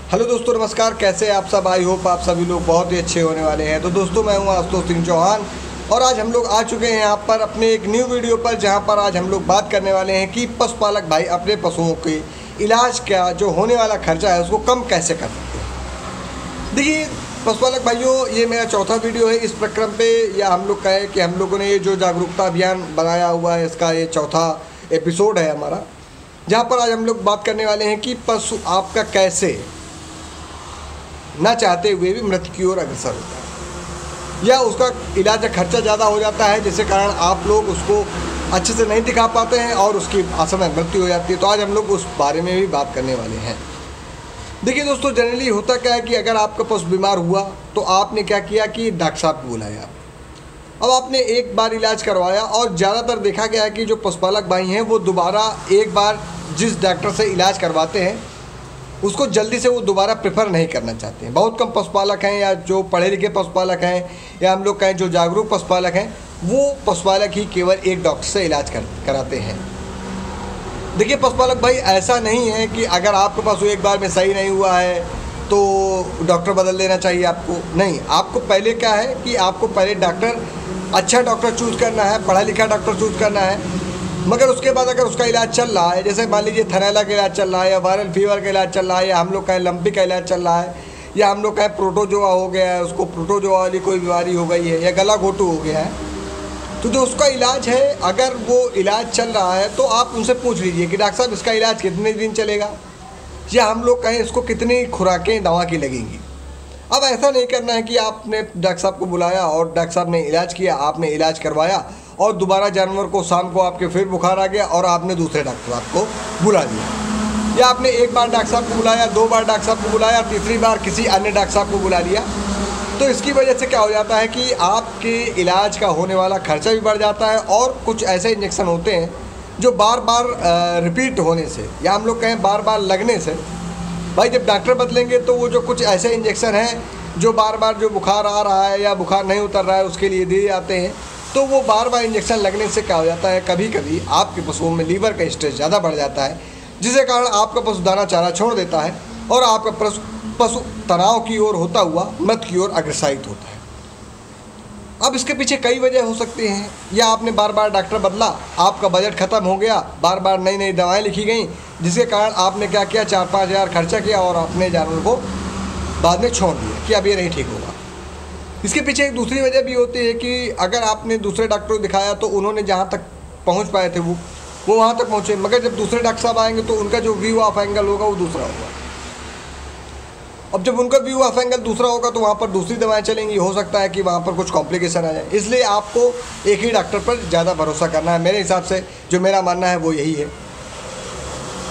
Hello दोस्तों, नमस्कार। कैसे हैं आप सब? आई होप आप सभी लोग बहुत ही अच्छे होने वाले हैं। तो दोस्तों, मैं हूं आशुतोष सिंह चौहान और आज हम लोग आ चुके हैं यहाँ पर अपने एक न्यू वीडियो पर, जहाँ पर आज हम लोग बात करने वाले हैं कि पशुपालक भाई अपने पशुओं के इलाज का जो होने वाला खर्चा है उसको कम कैसे कर सकते हैं। देखिए पशुपालक भाइयों, ये मेरा चौथा वीडियो है इस प्रक्रम पे, या हम लोग कहें कि हम लोगों ने ये जो जागरूकता अभियान बनाया हुआ है इसका ये चौथा एपिसोड है हमारा, जहाँ पर आज हम लोग बात करने वाले हैं कि पशु आपका कैसे ना चाहते हुए भी मृत्यु की ओर अग्रसर होता है, या उसका इलाज का खर्चा ज़्यादा हो जाता है, जिसके कारण आप लोग उसको अच्छे से नहीं दिखा पाते हैं और उसकी असमय मृत्यु हो जाती है। तो आज हम लोग उस बारे में भी बात करने वाले हैं। देखिए दोस्तों, जनरली होता क्या है कि अगर आपका पशु बीमार हुआ तो आपने क्या किया कि डॉक्टर साहब को बुलाया। अब आपने एक बार इलाज करवाया और ज़्यादातर देखा गया है कि जो पशुपालक भाई हैं वो दोबारा एक बार जिस डॉक्टर से इलाज करवाते हैं उसको जल्दी से वो दोबारा प्रेफर नहीं करना चाहते हैं। बहुत कम पशुपालक हैं, या जो पढ़े लिखे पशुपालक हैं, या हम लोग कहें जो जागरूक पशुपालक हैं, वो पशुपालक ही केवल एक डॉक्टर से इलाज कराते हैं। देखिए पशुपालक भाई, ऐसा नहीं है कि अगर आपका पशु एक बार में सही नहीं हुआ है तो डॉक्टर बदल देना चाहिए आपको। नहीं, आपको पहले क्या है कि आपको पहले डॉक्टर, अच्छा डॉक्टर चूज़ करना है, पढ़ा लिखा डॉक्टर चूज़ करना है। मगर उसके बाद अगर उसका इलाज चल रहा है, जैसे मान लीजिए थनैला का इलाज चल रहा है, या वायरल फीवर का इलाज चल रहा है, या हम लोग कहें लंपी का इलाज चल रहा है, या हम लोग कहें प्रोटोजोआ हो गया है, उसको प्रोटोजोआ वाली कोई बीमारी हो गई है, या गला घोटू हो गया है, तो जो उसका इलाज है अगर वो इलाज चल रहा है तो आप उनसे पूछ लीजिए कि डॉक्टर साहब इसका इलाज कितने दिन चलेगा, या हम लोग कहें इसको कितनी खुराकें दवा की लगेंगी। अब ऐसा नहीं करना है कि आपने डॉक्टर साहब को बुलाया और डॉक्टर साहब ने इलाज किया, आपने इलाज करवाया और दोबारा जानवर को शाम को आपके फिर बुखार आ गया और आपने दूसरे डॉक्टर साहब को बुला लिया, या आपने एक बार डॉक्टर साहब को बुलाया, दो बार डॉक्टर साहब को बुलाया, तीसरी बार किसी अन्य डॉक्टर साहब को बुला लिया। तो इसकी वजह से क्या हो जाता है कि आपके इलाज का होने वाला खर्चा भी बढ़ जाता है, और कुछ ऐसे इंजेक्शन होते हैं जो बार बार रिपीट होने से, या हम लोग कहें बार बार लगने से, भाई जब डॉक्टर बदलेंगे तो वो जो कुछ ऐसे इंजेक्शन हैं जो बार बार जो बुखार आ रहा है या बुखार नहीं उतर रहा है उसके लिए दिए जाते हैं, तो वो बार बार इंजेक्शन लगने से क्या हो जाता है, कभी कभी आपके पशुओं में लीवर का स्ट्रेस ज़्यादा बढ़ जाता है, जिसके कारण आपका पशु दाना चारा छोड़ देता है और आपका पशु तनाव की ओर होता हुआ मृत्यु की ओर अग्रसित होता है। अब इसके पीछे कई वजह हो सकती हैं, या आपने बार बार डॉक्टर बदला, आपका बजट ख़त्म हो गया, बार बार नई नई दवाएं लिखी गई, जिसके कारण आपने क्या किया, 4-5 हज़ार खर्चा किया और अपने जानवर को बाद में छोड़ दिया कि अब ये नहीं ठीक होगा। इसके पीछे एक दूसरी वजह भी होती है कि अगर आपने दूसरे डॉक्टर को दिखाया तो उन्होंने जहाँ तक पहुँच पाए थे वो वहाँ तक पहुँचे, मगर जब दूसरे डॉक्टर साहब आएंगे तो उनका जो व्यू ऑफ एंगल होगा वो दूसरा होगा। अब जब उनका व्यू ऑफ एंगल दूसरा होगा तो वहाँ पर दूसरी दवाएं चलेंगी, हो सकता है कि वहाँ पर कुछ कॉम्प्लिकेशन आ जाए। इसलिए आपको एक ही डॉक्टर पर ज़्यादा भरोसा करना है। मेरे हिसाब से जो मेरा मानना है वो यही है।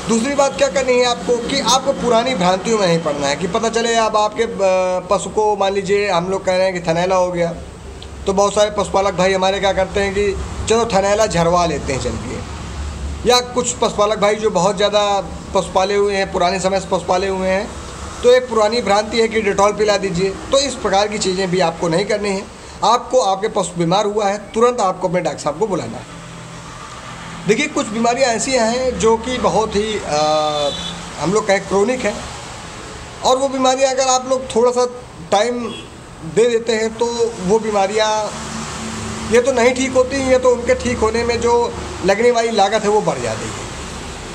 दूसरी बात क्या करनी है आपको कि आपको पुरानी भ्रांतियों में नहीं पड़ना है कि पता चले अब आपके पशु को, मान लीजिए हम लोग कह रहे हैं कि थनैला हो गया, तो बहुत सारे पशुपालक भाई हमारे क्या करते हैं कि चलो थनैला झरवा लेते हैं चल के, या कुछ पशुपालक भाई जो बहुत ज़्यादा पशु पाले हुए हैं, पुराने समय से पशु पाले हुए हैं, तो एक पुरानी भ्रांति है कि डेटॉल पिला दीजिए। तो इस प्रकार की चीज़ें भी आपको नहीं करनी है। आपको, आपके पशु बीमार हुआ है, तुरंत आपको अपने डॉक्टर साहब को बुलाना है। देखिए कुछ बीमारियां ऐसी हैं जो कि बहुत ही हम लोग कहें क्रोनिक है, और वो बीमारियां अगर आप लोग थोड़ा सा टाइम दे देते हैं तो वो बीमारियां ये तो नहीं ठीक होती हैं, ये तो उनके ठीक होने में जो लगने वाली लागत है वो बढ़ जाती है।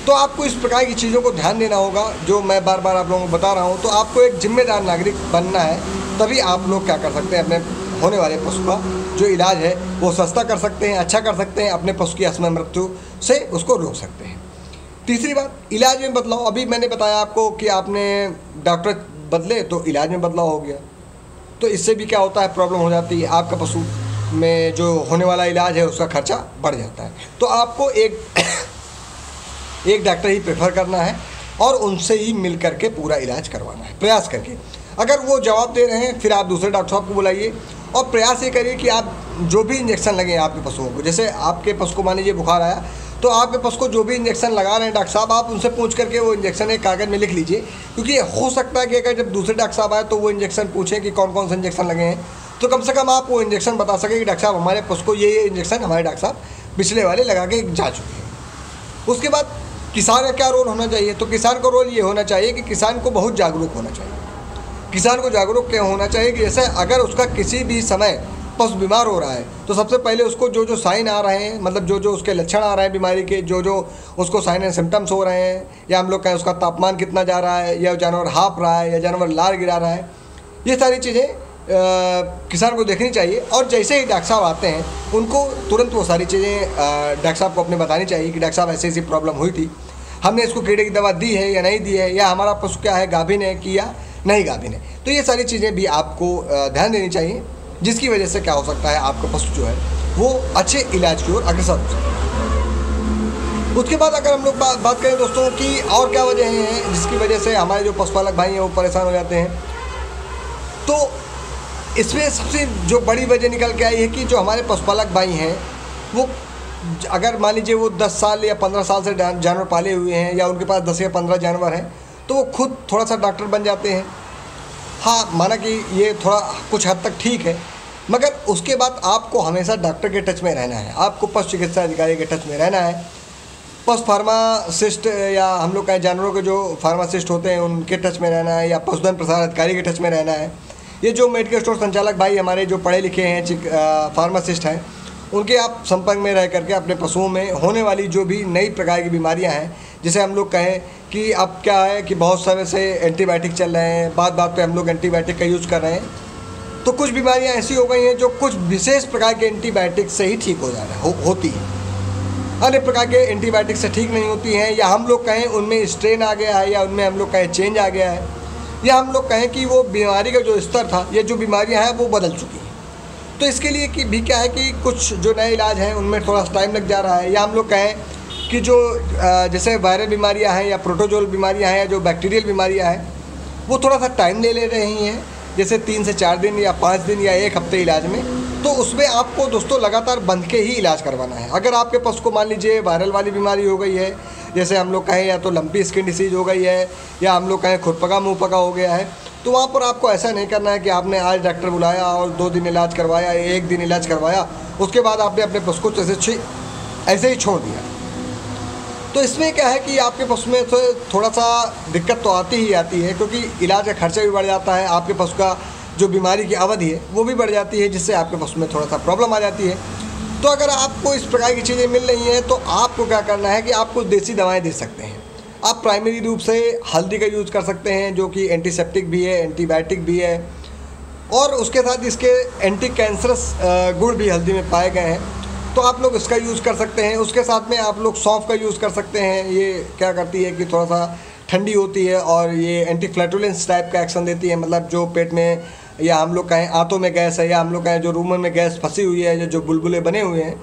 तो आपको इस प्रकार की चीज़ों को ध्यान देना होगा, जो मैं बार बार आप लोगों को बता रहा हूँ। तो आपको एक जिम्मेदार नागरिक बनना है, तभी आप लोग क्या कर सकते हैं, अपने होने वाले पशु का जो इलाज है वो सस्ता कर सकते हैं, अच्छा कर सकते हैं, अपने पशु की असमय मृत्यु से उसको रोक सकते हैं। तीसरी बात, इलाज में बदलाव। अभी मैंने बताया आपको कि आपने डॉक्टर बदले तो इलाज में बदलाव हो गया, तो इससे भी क्या होता है, प्रॉब्लम हो जाती है, आपका पशु में जो होने वाला इलाज है उसका खर्चा बढ़ जाता है। तो आपको एक डॉक्टर ही प्रेफर करना है और उनसे ही मिल करके पूरा इलाज करवाना है, प्रयास करके। अगर वो जवाब दे रहे हैं फिर आप दूसरे डॉक्टर साहब को बुलाइए और प्रयास ये करिए कि आप जो भी इंजेक्शन लगें आपके पशुओं को, जैसे आपके पशु को मान लीजिए बुखार आया तो आपके पशु को जो भी इंजेक्शन लगा रहे हैं डॉक्टर साहब, आप उनसे पूछ करके वो इंजेक्शन एक कागज़ में लिख लीजिए, क्योंकि हो सकता है कि अगर जब दूसरे डॉक्टर साहब आए तो वो इंजेक्शन पूछें कि कौन कौन से इंजेक्शन लगे हैं, तो कम से कम आप वो इंजेक्शन बता सकें कि डॉक्टर साहब हमारे पशु को ये इंजेक्शन हमारे डॉक्टर साहब पिछले वाले लगा के जा चुके हैं। उसके बाद किसान का क्या रोल होना चाहिए? तो किसान का रोल ये होना चाहिए कि किसान को बहुत जागरूक होना चाहिए। किसान को जागरूक क्या होना चाहिए कि जैसे अगर उसका किसी भी समय पशु बीमार हो रहा है तो सबसे पहले उसको जो जो साइन आ रहे हैं, मतलब जो जो उसके लक्षण आ रहे हैं बीमारी के, जो जो उसको साइन एंड सिम्टम्स हो रहे हैं, या हम लोग कहें उसका तापमान कितना जा रहा है, या जानवर हाँफ रहा है, या जानवर लार गिरा रहा है, ये सारी चीज़ें किसान को देखनी चाहिए। और जैसे ही डॉक्टर साहब आते हैं उनको तुरंत वो सारी चीज़ें डॉक्टर साहब को अपने बतानी चाहिए कि डॉक्टर साहब ऐसी ऐसी प्रॉब्लम हुई थी, हमने इसको कीड़े की दवा दी है या नहीं दी है, या हमारा पशु क्या है, गाभिन है कि या नहीं गाभिन है। तो ये सारी चीज़ें भी आपको ध्यान देनी चाहिए, जिसकी वजह से क्या हो सकता है, आपका पशु जो है वो अच्छे इलाज की ओर अग्रसर हो सकता है। उसके बाद अगर हम लोग बात करें दोस्तों कि और क्या वजह हैं जिसकी वजह से हमारे जो पशुपालक भाई हैं वो परेशान हो जाते हैं, तो इसमें सबसे जो बड़ी वजह निकल के आई है कि जो हमारे पशुपालक भाई हैं वो अगर मान लीजिए वो 10 साल या 15 साल से जानवर पाले हुए हैं, या उनके पास 10 या 15 जानवर हैं, तो वो खुद थोड़ा सा डॉक्टर बन जाते हैं। हाँ, माना कि ये थोड़ा कुछ हद तक ठीक है, मगर उसके बाद आपको हमेशा डॉक्टर के टच में रहना है, आपको पशु चिकित्सा अधिकारी के टच में रहना है। पशु फार्मासिस्ट या हम लोग कहें जानवरों के जो फार्मासिस्ट होते हैं उनके टच में रहना है, या पशुधन प्रसार अधिकारी के टच में रहना है। ये जो मेडिकल स्टोर संचालक भाई हमारे जो पढ़े लिखे हैं फार्मासिस्ट हैं, उनके आप संपर्क में रह करके अपने पशुओं में होने वाली जो भी नई प्रकार की बीमारियां हैं, जैसे हम लोग कहें कि अब क्या है कि बहुत समय से एंटीबायोटिक चल रहे हैं, बात बात पे हम लोग एंटीबायोटिक का यूज़ कर रहे हैं, तो कुछ बीमारियां ऐसी हो गई हैं जो कुछ विशेष प्रकार के एंटीबायोटिक से ही ठीक हो जा रहा है होती है, अन्य प्रकार के एंटीबायोटिक से ठीक नहीं होती हैं, या हम लोग कहें उनमें स्ट्रेन आ गया है, या उनमें हम लोग कहें चेंज आ गया है, या हम लोग कहें कि वो बीमारी का जो स्तर था, ये जो बीमारियाँ हैं वो बदल चुकी हैं। तो इसके लिए कि भी क्या है कि कुछ जो नए इलाज हैं उनमें थोड़ा सा टाइम लग जा रहा है, या हम लोग कहें कि जो जैसे वायरल बीमारियां हैं या प्रोटोजोल बीमारियां हैं या जो बैक्टीरियल बीमारियां हैं वो थोड़ा सा टाइम ले रही हैं, जैसे 3 से 4 दिन या 5 दिन या 1 हफ्ते इलाज में। तो उसमें आपको दोस्तों लगातार बंध के ही इलाज करवाना है। अगर आपके पशु को मान लीजिए वायरल वाली बीमारी हो गई है, जैसे हम लोग कहें या तो लंपी स्किन डिसीज हो गई है, या हम लोग कहें खुरपका मुँह पका हो गया है, तो वहाँ पर आपको ऐसा नहीं करना है कि आपने आज डॉक्टर बुलाया और 2 दिन इलाज करवाया, 1 दिन इलाज करवाया, उसके बाद आपने अपने पशु को ऐसे ही छोड़ दिया। तो इसमें क्या है कि आपके पशु में थोड़ा सा दिक्कत तो आती ही आती है, क्योंकि इलाज का खर्चा भी बढ़ जाता है, आपके पशु का जो बीमारी की अवधि है वो भी बढ़ जाती है, जिससे आपके पशु में थोड़ा सा प्रॉब्लम आ जाती है। तो अगर आपको इस प्रकार की चीज़ें मिल रही हैं तो आपको क्या करना है कि आप कुछ देसी दवाएँ दे सकते हैं। आप प्राइमरी रूप से हल्दी का यूज़ कर सकते हैं, जो कि एंटीसेप्टिक भी है, एंटीबायोटिक भी है, और उसके साथ इसके एंटी कैंसरस गुण भी हल्दी में पाए गए हैं, तो आप लोग इसका यूज़ कर सकते हैं। उसके साथ में आप लोग सौंफ का यूज़ कर सकते हैं। ये क्या करती है कि थोड़ा सा ठंडी होती है और ये एंटी फ्लैटुलेंस टाइप का एक्शन देती है, मतलब जो पेट में या हम लोग कहें आंतों में गैस है, या हम लोग कहें जो रूमन में गैस फंसी हुई है, जो बुलबुले बने हुए हैं,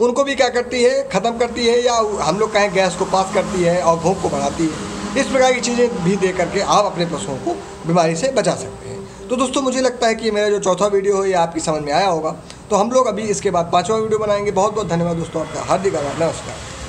उनको भी क्या करती है, ख़त्म करती है, या हम लोग कहें गैस को पास करती है और भूख को बढ़ाती है। इस प्रकार की चीज़ें भी दे करके आप अपने पशुओं को बीमारी से बचा सकते हैं। तो दोस्तों मुझे लगता है कि मेरा जो चौथा वीडियो है ये आपकी समझ में आया होगा। तो हम लोग अभी इसके बाद 5वां वीडियो बनाएंगे। बहुत बहुत धन्यवाद दोस्तों, आपका हार्दिक आभार, नमस्कार।